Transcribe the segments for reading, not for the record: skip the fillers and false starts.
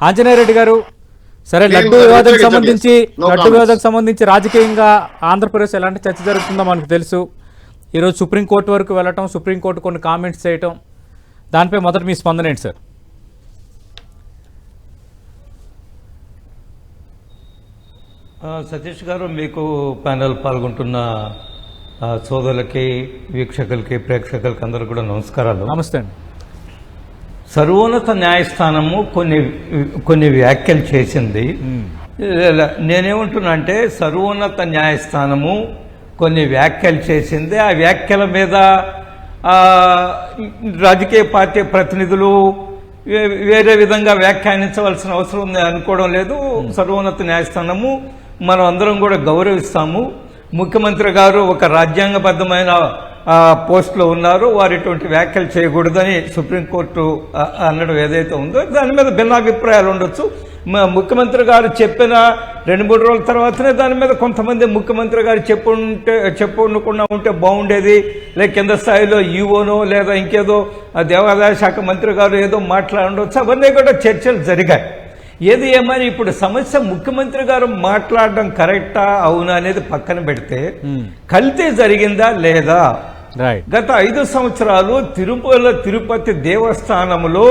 ఆంజనేయ రెడ్డి గారు, సరే లడ్డు వివాదానికి సంబంధించి రాజకీయంగా ఆంధ్రప్రదేశ్ ఎలాంటి చర్చ జరుగుతుందో మనకు తెలుసు. ఈరోజు సుప్రీంకోర్టు వరకు వెళ్ళటం, సుప్రీంకోర్టు కొన్ని కామెంట్స్ చేయటం, దానిపై మొదట మీ స్పందన ఏంటి సార్? సతీష్ గారు, మీకు ప్యానెల్ పాల్గొంటున్న సోదరులకి, వీక్షకులకి, ప్రేక్షకులకి అందరూ కూడా నమస్కారాలు. నమస్తే అండి. సర్వోన్నత న్యాయస్థానము కొన్ని వ్యాఖ్యలు చేసింది. నేనేమంటున్నా అంటే, సర్వోన్నత న్యాయస్థానము కొన్ని వ్యాఖ్యలు చేసింది. ఆ వ్యాఖ్యల మీద రాజకీయ పార్టీ ప్రతినిధులు వేరే విధంగా వ్యాఖ్యానించవలసిన అవసరం ఉంది అనుకోవడం లేదు. సర్వోన్నత న్యాయస్థానము మనం అందరం కూడా గౌరవిస్తాము. ముఖ్యమంత్రి గారు ఒక రాజ్యాంగబద్ధమైన పోస్టులో ఉన్నారు, వారు ఇటువంటి వ్యాఖ్యలు చేయకూడదని సుప్రీంకోర్టు అనడం ఏదైతే ఉందో దాని మీద భిన్నాభిప్రాయాలు ఉండొచ్చు. ముఖ్యమంత్రి గారు చెప్పిన 2-3 రోజుల తర్వాతనే దాని మీద కొంతమంది ముఖ్యమంత్రి గారు చెప్పకుండా ఉంటే బాగుండేది, లేక కింద స్థాయిలో ఈవోనో లేదా ఇంకేదో దేవాదాయ శాఖ మంత్రి గారు ఏదో మాట్లాడవచ్చు, అవన్నీ కూడా చర్చలు జరిగాయి. ఏది ఏమని ఇప్పుడు సమస్య ముఖ్యమంత్రి గారు మాట్లాడడం కరెక్టా అవునా అనేది పక్కన పెడితే, కల్తీ జరిగిందా లేదా? గత 5 సంవత్సరాలు తిరుపతి దేవస్థానంలో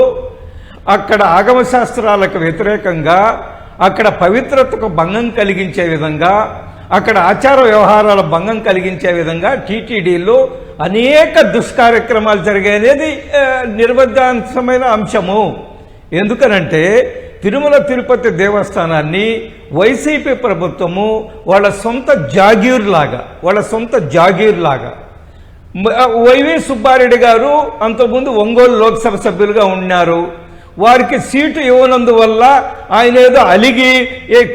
అక్కడ ఆగమ శాస్త్రాలకు వ్యతిరేకంగా, అక్కడ పవిత్రతకు భంగం కలిగించే విధంగా, అక్కడ ఆచార వ్యవహారాల భంగం కలిగించే విధంగా టీటీడీలో అనేక దుష్కార్యక్రమాలు జరిగాయనేది నిర్వధ్యాంశమైన అంశము. ఎందుకనంటే తిరుపతి దేవస్థానాన్ని వైసీపీ ప్రభుత్వము వాళ్ళ సొంత జాగీర్లాగా వైవి సుబ్బారెడ్డి గారు అంతకుముందు ఒంగోలు లోక్సభ సభ్యులుగా ఉన్నారు. వారికి సీటు ఇవ్వనందువల్ల ఆయన ఏదో అలిగి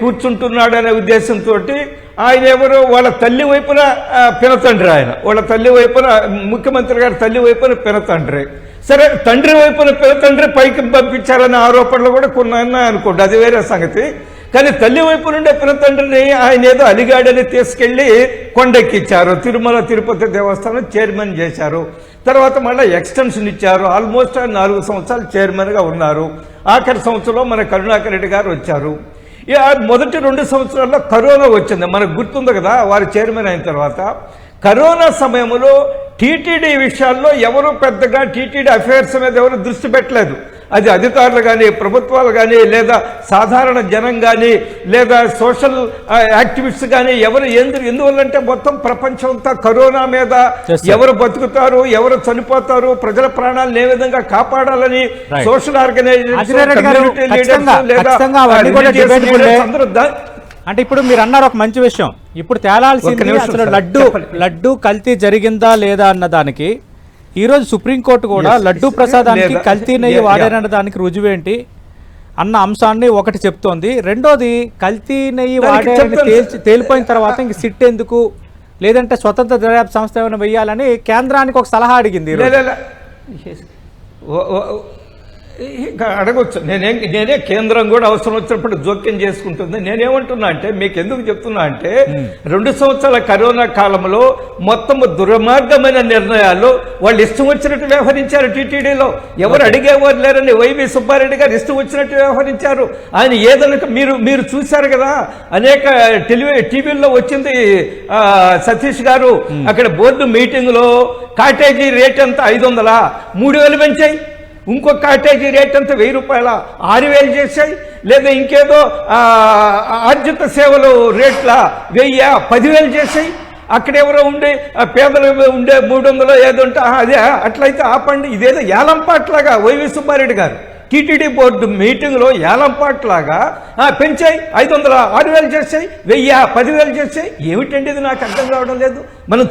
కూర్చుంటున్నాడనే ఉద్దేశంతో ఆయన ఎవరో వాళ్ళ తల్లి వైపున పినతండ్రి, వాళ్ళ తల్లి వైపున ముఖ్యమంత్రి గారి తల్లి వైపున పినతండ్రి. సరే, తండ్రి వైపున పినతండ్రి పైకి పంపించారనే ఆరోపణలు కూడా కొన్ని అనుకోండి, అది వేరే సంగతి. కానీ తల్లి వైపు నుండే పినతండ్రిని ఆయన ఏదో అలిగాడని తీసుకెళ్లి కొండెక్కించారు. తిరుపతి దేవస్థానం చైర్మన్ చేశారు. తర్వాత మళ్ళీ ఎక్స్టెన్షన్ ఇచ్చారు. ఆల్మోస్ట్ 4 సంవత్సరాలు చైర్మన్గా ఉన్నారు. ఆఖరి సంవత్సరంలో మన కరుణాకర్ రెడ్డి గారు వచ్చారు. మొదటి 2 సంవత్సరాల్లో కరోనా వచ్చింది, మనకు గుర్తుంది కదా. వారు చైర్మన్ అయిన తర్వాత కరోనా సమయంలో టీటీడీ విషయాల్లో ఎవరు పెద్దగా టీటీడీ అఫైర్స్ మీద ఎవరు దృష్టి పెట్టలేదు. అది అధికారులు కానీ, ప్రభుత్వాలు కానీ, లేదా సాధారణ జనం కానీ, లేదా సోషల్ యాక్టివిస్ట్స్ కానీ ఎవరు ఎందువల్లంటే మొత్తం ప్రపంచం అంతా కరోనా మీద ఎవరు బతుకుతారు, ఎవరు చనిపోతారు, ప్రజల ప్రాణాలను ఏ విధంగా కాపాడాలని సోషల్ ఆర్గనైజేషన్, అంటే ఇప్పుడు మీరు అన్నారు ఒక మంచి విషయం. ఇప్పుడు తేలాల్సింది అసలు లడ్డు కల్తీ జరిగిందా లేదా అన్న దానికి ఈరోజు సుప్రీంకోర్టు కూడా లడ్డు ప్రసాదానికి కల్తీ నెయ్యి వాడారన్న దానికి రుజువేంటి అన్న అంశాన్ని ఒకటి చెప్తోంది. రెండోది, కల్తీ నెయ్యి వాడారని తేలిపోయిన తర్వాత ఇంక సిట్ ఎందుకు, లేదంటే స్వతంత్ర దర్యాప్తు సంస్థ ఏమైనా వెయ్యాలని కేంద్రానికి ఒక సలహా అడిగింది. అడగొచ్చు. నేనే కేంద్రం కూడా అవసరం వచ్చినప్పుడు జోక్యం చేసుకుంటుంది. నేనేమంటున్నా అంటే, మీకు ఎందుకు చెప్తున్నా అంటే, 2 సంవత్సరాల కరోనా కాలంలో మొత్తం దుర్మార్గమైన నిర్ణయాలు వాళ్ళు ఇష్టం వచ్చినట్టు వ్యవహరించారు. టీటీడీలో ఎవరు అడిగేవారు లేరని వైవి సుబ్బారెడ్డి గారు ఇష్టం వచ్చినట్టు వ్యవహరించారు. ఆయన ఏదైనా మీరు చూశారు కదా, అనేక టీవీల్లో వచ్చింది. సతీష్ గారు అక్కడ బోర్డు మీటింగ్ లో కాటేజీ రేట్ అంతా 500, 3000 పెంచాయి. ఇంకొక కాటేజీ రేట్ అంతా 1000 రూపాయల 6000 చేశాయి. లేదా ఇంకేదో ఆర్జిత సేవలు రేట్ల 1000, 10,000 చేశాయి. అక్కడెవరో ఉండే పేదలు ఉండే 300 ఏదో ఉంటే అదే అట్లయితే ఆపండి. ఇదేదో ఏలంపాట్లాగా వైవి సుబ్బారెడ్డి గారు టీటీడీ బోర్డు మీటింగ్లో ఏలంపాట్లాగా పెంచాయి. 500, 6000 చేసాయి, 1000, 10,000 చేసాయి. ఏమిటండి ఇది? నాకు అర్థం కావడం లేదు. మనం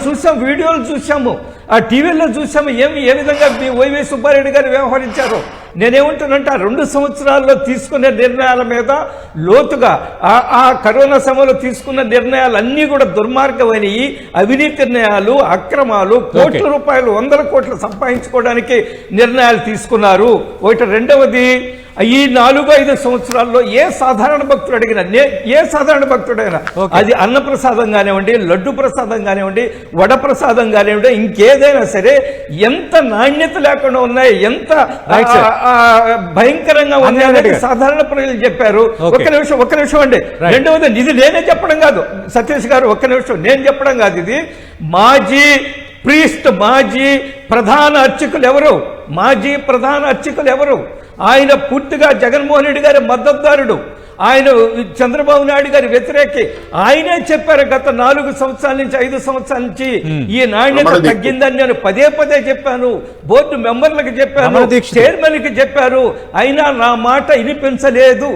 చూసాం, వీడియోలు చూసాము, ఆ టీవీల్లో చూసాము ఏ విధంగా వైవి సుబ్బారెడ్డి గారు వ్యవహరించారు. నేనేమంటానంటే, ఆ 2 సంవత్సరాల్లో తీసుకునే నిర్ణయాల మీద లోతుగా ఆ కరోనా సమయంలో తీసుకున్న నిర్ణయాలన్నీ కూడా దుర్మార్గమైనవి, అవినీతి నిర్ణయాలు, అక్రమాలు, కోట్ల రూపాయలు, 100 కోట్లు సంపాదించుకోవడానికి నిర్ణయాలు తీసుకున్నారు. ఒకటి. రెండవది, ఈ 4-5 సంవత్సరాల్లో ఏ సాధారణ భక్తుడు అడిగినా ఏ సాధారణ భక్తుడు అయినా అది అన్న ప్రసాదం కానివ్వండి, లడ్డు ప్రసాదం కానివ్వండి, వడ ప్రసాదం కానివ్వండి, ఇంకేదైనా సరే ఎంత నాణ్యత లేకుండా ఉన్నాయి, ఎంత భయంకరంగా ఉన్నాయి అనేది సాధారణ ప్రజలు చెప్పారు. ఒక్క నిమిషం అండి. రెండవది, ఇది నేనే చెప్పడం కాదు సతీష్ గారు, ఒక్క నిమిషం, నేను చెప్పడం కాదు, ఇది మాజీ ప్రధాన అర్చకులు ఎవరు? ఆయన పూర్తిగా జగన్మోహన్ రెడ్డి గారి మద్దతుదారుడు, ఆయన చంద్రబాబు నాయుడు గారి వ్యతిరేకి. ఆయనే చెప్పారు గత 4 సంవత్సరాల నుంచి 5 సంవత్సరాల నుంచి ఈ నాణ్యత తగ్గిందని నేను పదే చెప్పాను, బోర్డు మెంబర్లకు చెప్పాను, చైర్మన్ కి చెప్పారు, అయినా నా మాట వినిపించలేదు.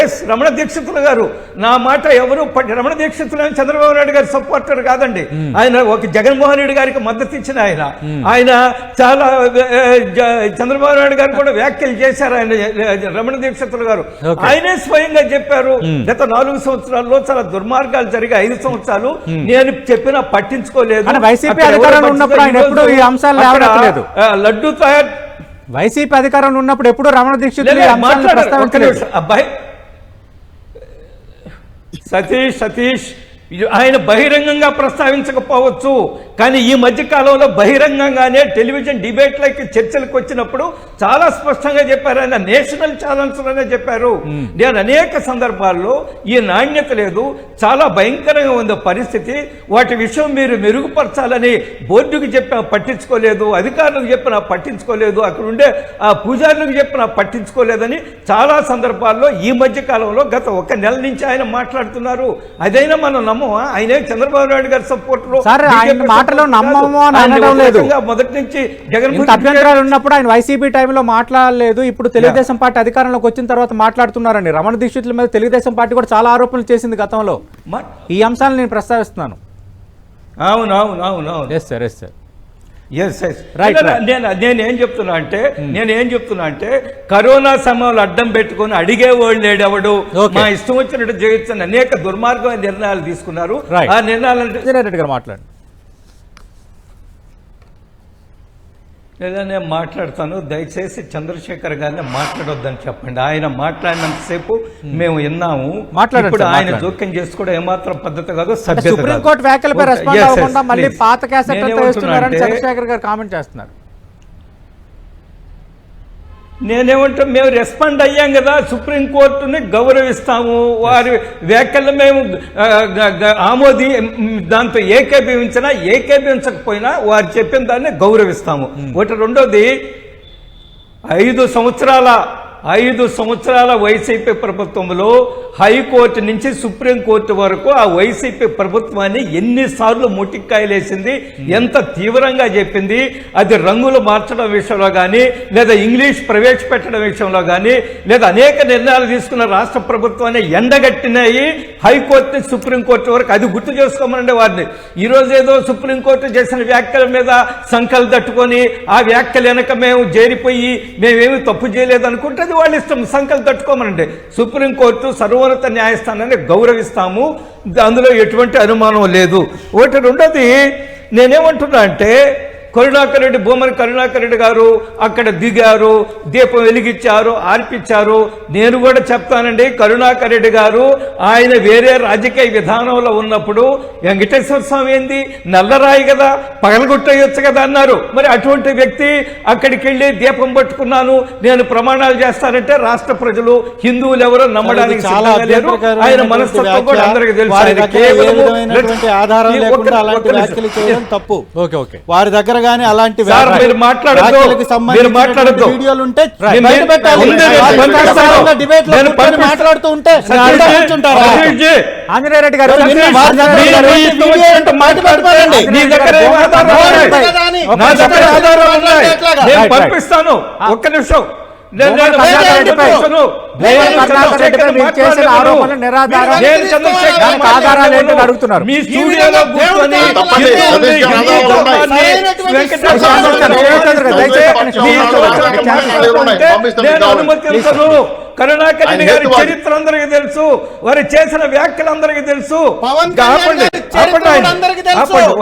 ఎస్, రమణ దీక్షితులు గారు నా మాట ఎవరు రమణ దీక్షితులు అని చంద్రబాబు నాయుడు గారి సపోర్టర్ కాదండి, ఆయన ఒక జగన్మోహన్ రెడ్డి గారికి మద్దతు ఇచ్చిన ఆయన చాలా చంద్రబాబు నాయుడు గారు కూడా వ్యాఖ్యలు చేశారు. ఆయన రమణ దీక్షితులు గారు ఆయనే స్వయంగా చెప్పారు గత 4 సంవత్సరాల్లో చాలా దుర్మార్గాలు జరిగే 5 సంవత్సరాలు నేను చెప్పినా పట్టించుకోలేదు. లడ్డు తయారు వైసీపీ అధికారంలో ఉన్నప్పుడు ఎప్పుడు రమణ దీక్షితులు అబ్బాయి సతీష్ ఆయన బహిరంగంగా ప్రస్తావించకపోవచ్చు, కానీ ఈ మధ్య కాలంలో బహిరంగంగానే టెలివిజన్ డిబేట్లకి చర్చలకు వచ్చినప్పుడు చాలా స్పష్టంగా చెప్పారు. ఆయన నేషనల్ ఛానల్స్ లోనే చెప్పారు, నేను అనేక సందర్భాల్లో ఈ నాణ్యత లేదు, చాలా భయంకరంగా ఉంది పరిస్థితి, వాటి విషయం మీరు మెరుగుపరచాలని బోర్డుకి చెప్పినా పట్టించుకోలేదు, అధికారులకు చెప్పినా పట్టించుకోలేదు, అక్కడ ఉండే ఆ పూజారులకు చెప్పినా పట్టించుకోలేదని చాలా సందర్భాల్లో ఈ మధ్య కాలంలో గత 1 నెల నుంచి ఆయన మాట్లాడుతున్నారు. అదైనా మనం ఆయన చంద్రబాబు నాయుడు గారి సపోర్టర్ మొదటి నుంచి అభ్యంతరాలు ఉన్నప్పుడు ఆయన వైసీపీ టైంలో మాట్లాడలేదు, ఇప్పుడు తెలుగుదేశం పార్టీ అధికారంలోకి వచ్చిన తర్వాత మాట్లాడుతున్నారండి. రమణ దీక్షితుల మీద తెలుగుదేశం పార్టీ కూడా చాలా ఆరోపణలు చేసింది గతంలో. ఈ అంశాలను నేను ప్రస్తావిస్తున్నాను. అవును ఎస్ సార్ నేనేం చెప్తున్నా అంటే కరోనా సమయంలో అడ్డం పెట్టుకుని అడిగేవాళ్ళు లేడెవడు, మా ఇష్టం వచ్చినట్టు చేయొచ్చు అనేక దుర్మార్గమైన నిర్ణయాలు తీసుకున్నారు. ఆ నిర్ణయాలు మాట్లాడండి. లేదా నేను మాట్లాడతాను, దయచేసి చంద్రశేఖర్ గారిని మాట్లాడొద్దని చెప్పండి. ఆయన మాట్లాడినంతసేపు మేము విన్నాము, ఇప్పుడు ఆయన జోక్యం చేసుకోవడం ఏమాత్రం పద్ధతి కాదు, సుప్రీంకోర్టు వ్యాఖ్యలపై రెస్పాండ్ అవ్వకుండా మళ్ళీ పాత క్యాసెట్ చంద్రశేఖర్ గారు కామెంట్ చేస్తున్నారు. నేనేమంటా, మేము రెస్పాండ్ అయ్యాం కదా, సుప్రీంకోర్టుని గౌరవిస్తాము, వారి వ్యాఖ్యలు మేము దాంతో ఏకీభవించకపోయినా వారు చెప్పిన దాన్ని గౌరవిస్తాము. ఒకటి. రెండోది, 5 సంవత్సరాల వైసీపీ ప్రభుత్వంలో హైకోర్టు నుంచి సుప్రీంకోర్టు వరకు ఆ వైసీపీ ప్రభుత్వాన్ని ఎన్నిసార్లు ముటిక్కాయలేసింది, ఎంత తీవ్రంగా చెప్పింది. అది రంగులు మార్చడం విషయంలో కానీ, లేదా ఇంగ్లీష్ ప్రవేశపెట్టడం విషయంలో కానీ, లేదా అనేక నిర్ణయాలు తీసుకున్న రాష్ట్ర ప్రభుత్వాన్ని ఎండగట్టినాయి హైకోర్టు సుప్రీంకోర్టు వరకు. అది గుర్తు చేసుకోమనండి వారిని. ఈరోజు ఏదో సుప్రీంకోర్టు చేసిన వ్యాఖ్యల మీద సంకలు తట్టుకొని ఆ వ్యాఖ్యలు వెనక మేము చేరిపోయి మేమేమి తప్పు చేయలేదు అనుకుంటే వాళ్ళ ఇష్టం, సంకలు తట్టుకోమనండి. సుప్రీంకోర్టు సర్వోన్నత న్యాయస్థానాన్ని గౌరవిస్తాము, అందులో ఎటువంటి అనుమానం లేదు. ఒకటి. రెండోది, నేనేమంటున్నా అంటే భూమన కరుణాకర్ రెడ్డి గారు అక్కడ దిగారు, దీపం వెలిగించారు, ఆర్పించారు. నేను కూడా చెప్తానండి, కరుణాకర్ రెడ్డి గారు ఆయన వేరే రాజకీయ విధానంలో ఉన్నప్పుడు వెంకటేశ్వర స్వామి ఏంది నల్లరాయి కదా, పగలగొట్టేయొచ్చు కదా అన్నారు. మరి అటువంటి వ్యక్తి అక్కడికి వెళ్ళి దీపం పట్టుకున్నాను, నేను ప్రమాణాలు చేస్తానంటే రాష్ట్ర ప్రజలు, హిందువులు ఎవరో నమ్మడానికి సిద్ధంగా లేరు. ఆయన మనస్తత్వం కూడా అందరికీ తెలుసు. వారి దగ్గర అలాంటి వీడియోలు ఉంటే మాట్లాడుతూ ఉంటే ఆంజనేయరెడ్డి గారు పంపిస్తాను. ఒక్క నిమిషం, కరుణాకర్ రెడ్డిపై మీరు చేసిన ఆరోపణలు నిరాధారం, దానికి ఆధారాలు ఏంటని అడుగుతున్నారు. మీ స్టూడియోలో కూర్చొని నేను అనుమతించను. కరుణాకర్ రెడ్డి గారి చరిత్ర అందరికీ తెలుసు, వారు చేసిన వ్యాఖ్యలు అందరికీ తెలుసు.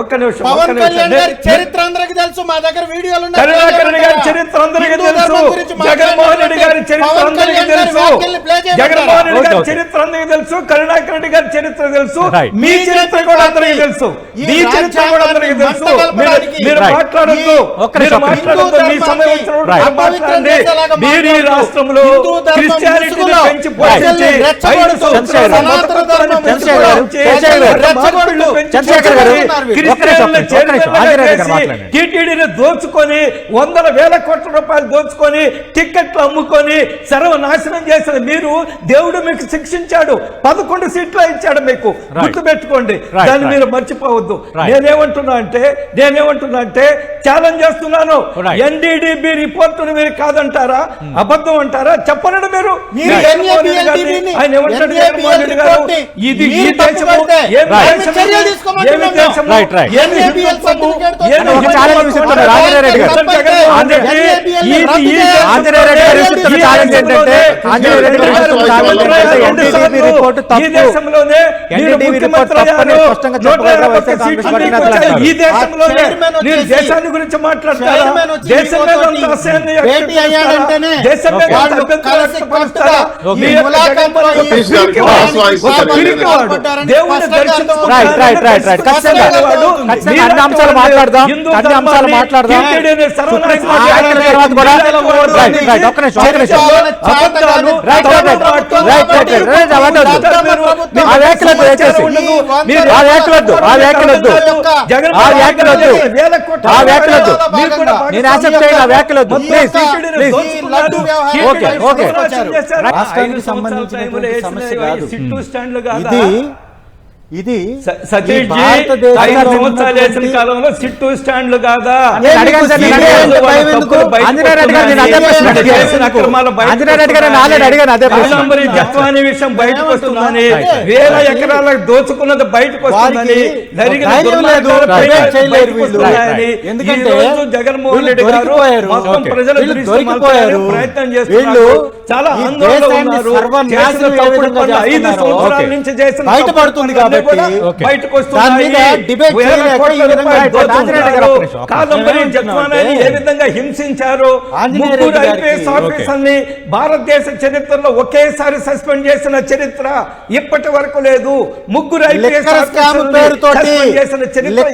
ఒక్క నిమిషం, చరిత్ర అందరికి తెలుసు, మా దగ్గర వీడియోలు ఉన్నాయి. కరుణాకర్ రెడ్డి గారి చరిత్ర అందరికీ తెలుసు, జగన్మోహన్ రెడ్డి గారి చరిత్ర అందరికీ తెలుసు, జగన్మోహన్ రెడ్డి గారి చరిత్ర అందరికీ తెలుసు, కరుణాకర్ రెడ్డి గారి చరిత్ర తెలుసు, మీ చరిత్ర కూడా అందరికీ తెలుసు, మీ చరిత్ర కూడా అందరికీ తెలుసు. మీరు మాట్లాడద్దు, మీరు మాట్లాడద్దు, మీ సమయం వచ్చినప్పుడు మాట్లాడండి. మీరు ఈ రాష్ట్రంలో క్రిస్టియానిటీని పెంచి పోషించి టీటీడీని దోచుకొని 100,000 కోట్ల రూపాయలు దోచుకొని టిక్కెట్లు అమ్ముకొని సర్వనాశనం చేసిన మీరు, దేవుడు మీకు శిక్షించాడు, 11 సీట్లు ఇచ్చాడు మీకు, గుర్తుపెట్టుకోండి, దాన్ని మీరు మర్చిపోవద్దు. నేనేమంటున్నా అంటే ఛాలెంజ్ చేస్తున్నాను, ఎన్డీడీబీ రిపోర్టును మీరు కాదంటారా, అబద్ధం అంటారా? చెప్పండి మీరు. ఆయన ఏమంటాడు జగన్మోహన్ రెడ్డి గారు, ఇది ఈ దేశము దేశాన్ని గురించి మాట్లాడతారా? దేశం ఇది సతీష్ జీ 5 సంవత్సరాలు చేసిన కాలంలో సిట్టు స్టాండ్లు కాదా? జత్వాని విషయం బయటకు వస్తుందని, 1000 ఎకరాలకు దోచుకున్నది బయటకు వస్తుందని, జగన్మోహన్ రెడ్డి గారు మొత్తం ప్రజల దృష్టి ప్రయత్నం చేస్తున్నారు. చాలా ఆందోళన ఉన్నారు. 5 సంవత్సరాల నుంచి చేసిన బయటపడుతుంది కాబట్టి బయటకు వస్తున్నాయి. కాదంబరి జత్వానాని ఏ విధంగా హింసించారు, 3 IPS ఆఫీసర్ని భారతదేశ చరిత్రలో ఒకేసారి సస్పెండ్ చేసిన చరిత్ర ఇప్పటి వరకు లేదు. 3 IPS చేసిన చరిత్ర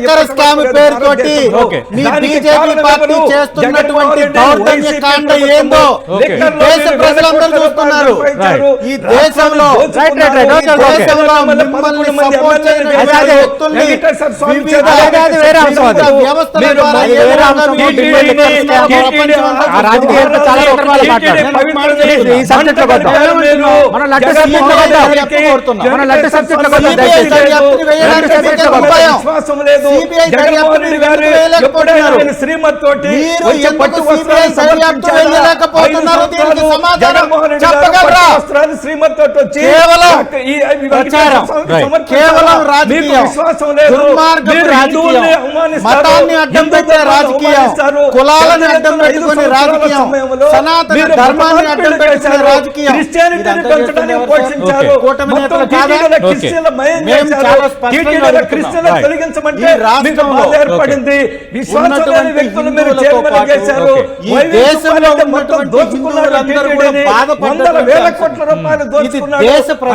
ఈ దేశంలో శ్రీమతి తోటి శ్రీమతి తోటి వచ్చి కేవలం విశ్వాసం లేదు. మతాన్ని అడ్డం పెట్టే రాజకీయం, కులాలను అడ్డం పెట్టుకునే రాజకీయం, సనాతన ధర్మాన్ని అడ్డం పెట్టే రాజకీయం, క్రిస్టియానిటీని పెంచడానికి పోషించారు. తొలగించమంటే ఏర్పడింది. విశ్వాసం లేని వ్యక్తులు మీరు చైర్మన్ చేశారు. మొత్తం దోచుకున్నారు. 100,000 కోట్ల రూపాయలు దోచుకున్నారు.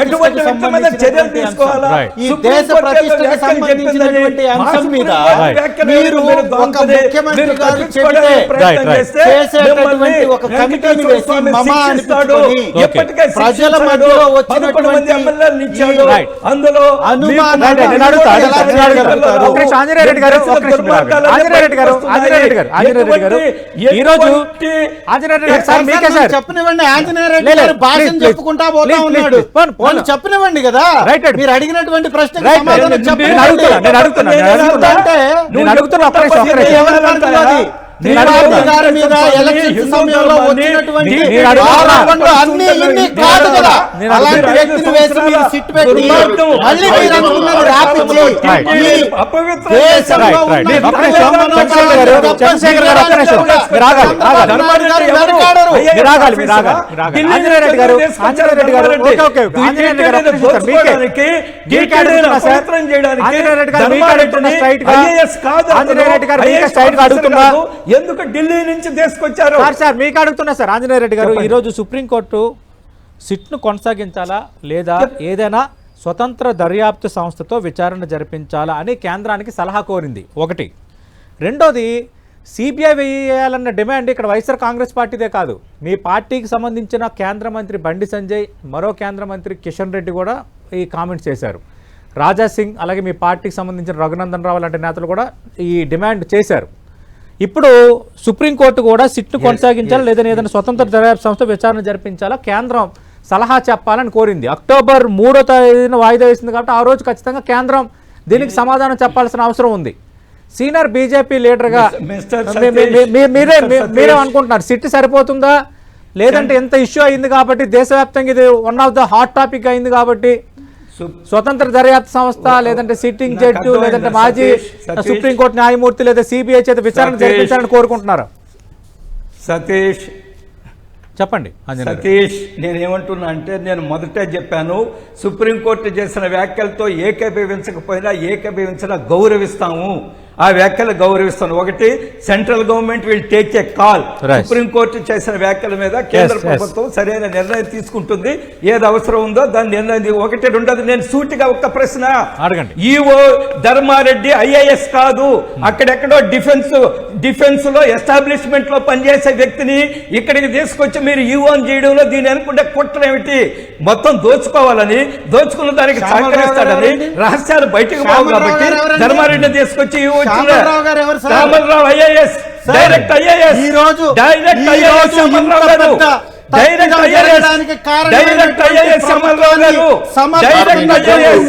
అటువంటి వ్యక్తుల మీద చర్యలు తీసుకోవాలా? ఈ దేశ ప్రతిష్టకు సంబంధించినటువంటి అంశం మీద మీరు ఒక ముఖ్యమంత్రి గారు చేసేటటువంటి ఒక కమిటీని వేసి మమా అనిపించుకొని ప్రజల మధ్యలో వచ్చినటువంటి అందులో చెప్పనివ్వండి. ఆంజనేయ రెడ్డి గారు భాషను చెప్పుకుంటా పోతా ఉన్నాడు. చెప్పనివ్వండి కదా, మీరు అడిగినటువంటి ప్రశ్న శ్రీరాములు గారి మీద ఎలక్షన్ సమయంలో వచ్చినటువంటి ఆరోపణలు అన్ని ఇన్ని కాదు కదా. అలాంటి వ్యక్తిని వేసి మీరు సిట్ పెట్టి మళ్ళీ మీరు అనుకున్నది రాపిచ్చి దేశంలో ఉన్న చంద్రశేఖర్ గారు ఒక్క నిమిషం. మీరు ఆగాలి. ఆంజనేయ రెడ్డి గారు ఓకే. ఆంజనేయ రెడ్డి గారు ఒక్క నిమిషం సార్. మీకే అడుగుతున్నా సార్. ఆంజనేయ రెడ్డి గారు మీకే అడుగుతున్నా స్ట్రైట్ గా. ఆంజనేయ రెడ్డి గారు మీకే స్ట్రైట్ గా అడుగుతున్నా. ఎందుకు ఢిల్లీ నుంచి తీసుకొచ్చారు సార్ మీకు అడుగుతున్నా సార్. ఆంజనేయ రెడ్డి గారు ఈ రోజు సుప్రీంకోర్టు సిట్ను కొనసాగించాలా లేదా ఏదైనా స్వతంత్ర దర్యాప్తు సంస్థతో విచారణ జరిపించాలా అని కేంద్రానికి సలహా కోరింది ఒకటి. రెండోది సిబిఐ వేయాలన్న డిమాండ్ ఇక్కడ వైఎస్ఆర్ కాంగ్రెస్ పార్టీదే కాదు, మీ పార్టీకి సంబంధించిన కేంద్ర మంత్రి బండి సంజయ్, మరో కేంద్ర మంత్రి కిషన్ రెడ్డి కూడా ఈ కామెంట్స్ చేశారు. రాజా సింగ్ అలాగే మీ పార్టీకి సంబంధించిన రఘునందన్ రావు లాంటి నేతలు కూడా ఈ డిమాండ్ చేశారు. ఇప్పుడు సుప్రీంకోర్టు కూడా సిట్ను కొనసాగించాలా లేదా ఏదైనా స్వతంత్ర దర్యాప్తు సంస్థ విచారణ జరిపించాలా కేంద్రం సలహా చెప్పాలని కోరింది. అక్టోబర్ 3వ తేదీన వాయిదా వేసింది కాబట్టి ఆ రోజు ఖచ్చితంగా కేంద్రం దీనికి సమాధానం చెప్పాల్సిన అవసరం ఉంది. సీనియర్ బీజేపీ లీడర్గా మీరే అనుకుంటున్నారు సిట్ సరిపోతుందా లేదంటే ఎంత ఇష్యూ అయింది కాబట్టి దేశవ్యాప్తంగా ఇది one of the hot topic అయింది కాబట్టి స్వతంత్ర దర్యాప్తు సంస్థ లేదంటే సిట్టింగ్ జడ్జి లేదంటే మాజీ సుప్రీంకోర్టు న్యాయమూర్తి లేదా సిబిఐ చేత విచారణ జరిపించాలని కోరుకుంటున్నారు? సతీష్ చెప్పండి. సతీష్ నేనేమంటున్నా అంటే నేను మొదటే చెప్పాను, సుప్రీంకోర్టు చేసిన వ్యాఖ్యలతో ఏకీభవించకపోయినా ఏకీభవించినా గౌరవిస్తాము, ఆ వ్యాఖ్యలు గౌరవిస్తాను. ఒకటి, central government will take a call. Supreme court చేసిన వ్యాఖ్యల మీద కేంద్ర ప్రభుత్వం సరైన నిర్ణయం తీసుకుంటుంది, ఏది అవసరం ఉందో దాని నిర్ణయం. ఒకటి. రెండోది, నేను సూటిగా ఒక్క ప్రశ్న అడగండి. ఈఓ ధర్మారెడ్డి ఐఏఎస్ కాదు, అక్కడెక్కడో డిఫెన్స్ లో ఎస్టాబ్లిష్మెంట్ లో పనిచేసే వ్యక్తిని ఇక్కడికి తీసుకొచ్చి మీరు ఈఓన్ చేయడంలో దీని అనుకుంటే కుట్ర ఏమిటి? మొత్తం దోచుకోవాలని, దోచుకున్న దానికి సహకరిస్తాడని, రహస్యాలు బయటకు పోవు కాబట్టి ధర్మారెడ్డి తీసుకొచ్చి Rama Rao IAS direct IAS direct IAS Amar Rao గారు direct IAS direct IAS Amar Rao గారు డైరెక్ట్ ఐఏఎస్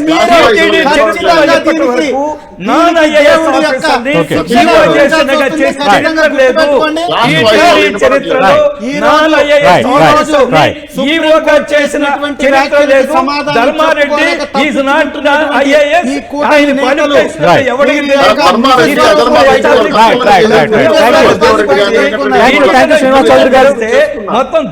చరిత్రలో నాన్ ఐఏఎస్ ఆఫీసర్ని ఈవో చేసినగా చేసిన చరిత్ర లేదు. ఈ చరిత్రలో నాన్ ఐఏఎస్ ఆఫీసర్ని ఈవోగా చేసిన చరిత్ర లేదు. Dharma Reddy is not IAS. ఆయన పని ఎవరికి మొత్తం